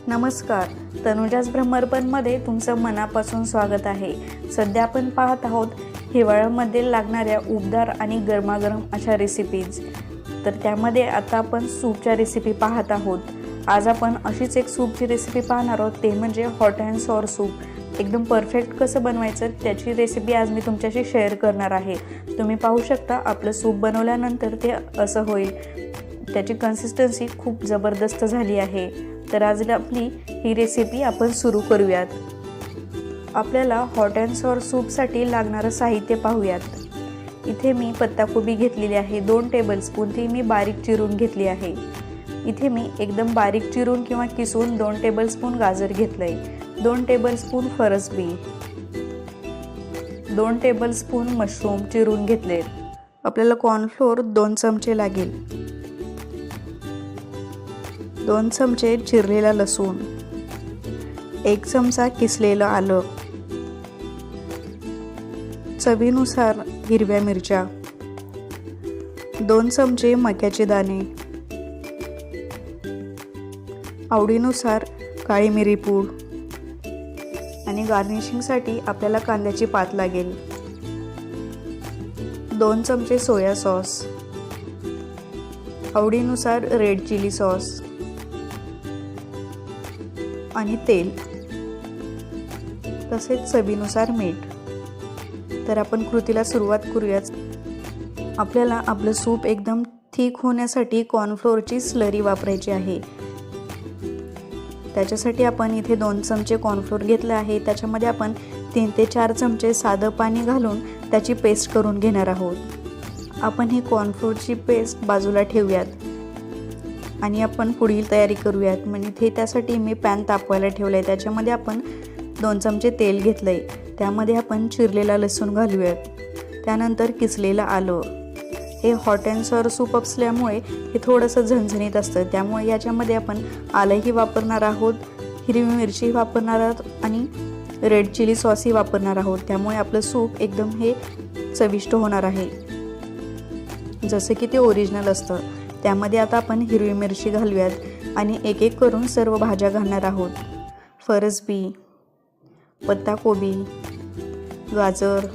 नमस्कार, तनुजाच भ्रमरपणमध्ये तुमचं मनापासून स्वागत आहे। सध्या आपण पाहत आहोत हिवाळ्यामध्ये लागणाऱ्या उबदार आणि गरमागरम अशा रेसिपीज। तर त्यामध्ये आता आपण सूपच्या रेसिपी पाहत आहोत। आज आपण अशीच एक सूपची रेसिपी पाहणार आहोत, ते म्हणजे हॉट अँड सॉर सूप। एकदम परफेक्ट कसं बनवायचं त्याची रेसिपी आज मी तुमच्याशी शेअर करणार आहे। तुम्ही पाहू शकता आपलं सूप बनवल्यानंतर ते असं होईल, त्याची कन्सिस्टन्सी खूप जबरदस्त झाली आहे। तर आज आपली ही रेसिपी आपण सुरू करूयात। आपल्याला हॉट अँड सॉर सूपसाठी लागणारं साहित्य पाहूयात। इथे मी पत्ताकोबी घेतलेली आहे 2 टेबलस्पून, ती मी बारीक चिरून घेतली आहे। इथे मी एकदम बारीक चिरून किंवा किसून 2 टेबलस्पून गाजर घेतलंय, 2 टेबलस्पून फरसबी, 2 टेबलस्पून मशरूम चिरून घेतले। आपल्याला कॉर्नफ्लोअर 2 चमचे लागेल, 2 चमचे चिरलेला लसूण, 1 चमचा किसलेलं आलं, चवीनुसार हिरव्या मिरच्या, 2 चमचे मक्याचे दाणे, आवडीनुसार काळी मिरी पूड आणि गार्निशिंगसाठी आपल्याला कांद्याची पात लागेल, 2 चमचे सोया सॉस, आवडीनुसार रेड चिली सॉस आणि तेल, तसेच चवीनुसार मीठ। तर आपण कृतीला सुरुवात करूयात। आपल्याला आपलं सूप एकदम थिक होण्यासाठी कॉर्नफ्लोअरची स्लरी वापरायची आहे। त्याच्यासाठी आपण इथे 2 चमचे कॉर्नफ्लोअर घेतले आहे। त्याच्यामध्ये आपण 3 ते 4 चमचे साधं पाणी घालून त्याची पेस्ट करून घेणार आहोत। आपण ही कॉर्नफ्लोअरची पेस्ट बाजूला ठेवूयात आणि आपण पुढील तयारी करूयात। म्हणजे इथे त्यासाठी मी पॅन तापवायला ठेवलाय, त्याच्यामध्ये आपण 2 चमचे तेल घेतलंय, त्यामध्ये आपण चिरलेला लसूण घालूयात, त्यानंतर किसलेलं आलं। हे हॉट अँड सॉर सूप असल्यामुळे हे थोडंसं झणझणीत असतं, त्यामुळे याच्यामध्ये आपण आलंही वापरणार आहोत, हिरवी मिरची वापरणार आहोत आणि रेड चिली सॉसही वापरणार आहोत। त्यामुळे आपलं सूप एकदम हे चविष्ट होणार आहे, जसं की ते ओरिजिनल असतं। त्यामध्ये आता आपण हिरवी मिरची घालूयात आणि एक एक करून सर्व भाज्या घालणार आहोत। फरसबी, पत्ताकोबी, गाजर,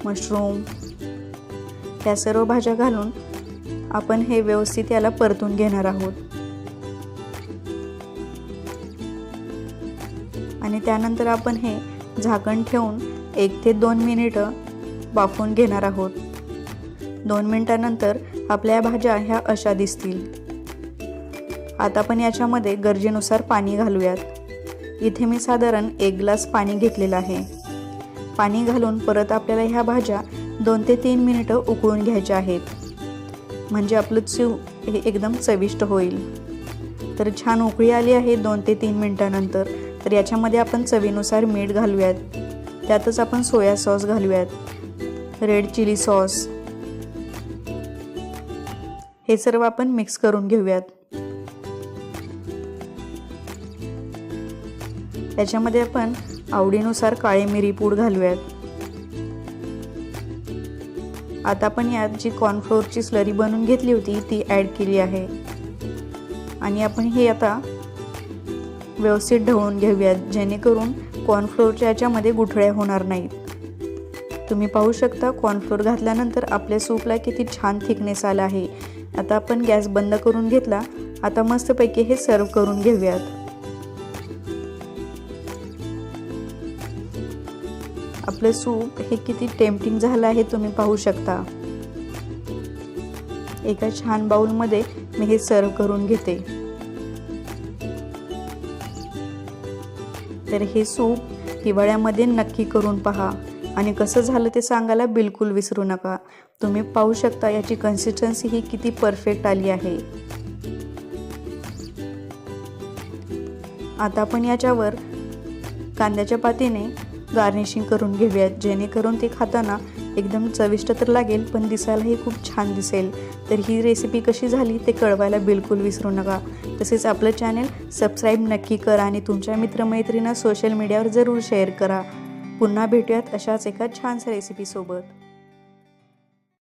मशरूम, या सर्व भाज्या घालून आपण हे व्यवस्थित याला परतून घेणार आहोत आणि त्यानंतर आपण हे झाकण ठेवून 1 ते 2 मिनिटं वाफवून घेणार आहोत। 2 मिनिटांनंतर आपल्या भाज्या ह्या अशा दिसतील। आता आपण याच्यामध्ये गरजेनुसार पाणी घालूयात। इथे मी साधारण 1 ग्लास पाणी घेतलेलं आहे। पाणी घालून परत आपल्याला ह्या भाज्या 2 ते 3 मिनिटं उकळून घ्यायच्या आहेत, म्हणजे आपलं सूप हे एकदम चविष्ट होईल। तर छान उकळी आली आहे 2 ते 3 मिनिटांनंतर। तर याच्यामध्ये आपण चवीनुसार मीठ घालूयात, त्यातच आपण सोया सॉस घालूयात, रेड चिली सॉस, हे सर्व आपण मिक्स करून घेऊयात। याच्यामध्ये आपण आवडीनुसार काळी मिरी पूड घालूयात। आता आपण यात जी कॉर्नफ्लोअरची स्लरी बनवून घेतली होती ती ॲड केली आहे आणि आपण हे आता व्यवस्थित ढवळून घेऊयात, जेणेकरून कॉर्नफ्लोअरच्या याच्यामध्ये गुठळ्या होणार नाहीत। तुम्ही पाहू शकता कॉर्नफ्लोअर घातल्यानंतर आपल्या सूपला किती छान थिकनेस आला आहे। आता आपण गॅस बंद करून घेतला। आता मस्तपैकी हे सर्व करून घेऊयात। आपलं सूप हे किती टेम्पटिंग झालं आहे तुम्ही पाहू शकता। एका छान बाउलमध्ये मी हे सर्व करून घेते। तर हे सूप हिवाळ्यामध्ये नक्की करून पहा आणि कसं झालं ते सांगायला बिलकुल विसरू नका। तुम्ही पाहू शकता याची कन्सिस्टन्सी ही किती परफेक्ट आली आहे। आता आपण याच्यावर कांद्याच्या पातीने गार्निशिंग करून घेऊयात, जेणेकरून ते खाताना एकदम चविष्ट तर लागेल पण दिसायलाही खूप छान दिसेल। तर ही रेसिपी कशी झाली ते कळवायला बिलकुल विसरू नका। तसेच आपलं चॅनल सबस्क्राईब नक्की करा आणि तुमच्या मित्रमैत्रिणींना सोशल मीडियावर जरूर शेअर करा। पुन्हा भेटूयात अशाच एका छानशा रेसिपीसोबत।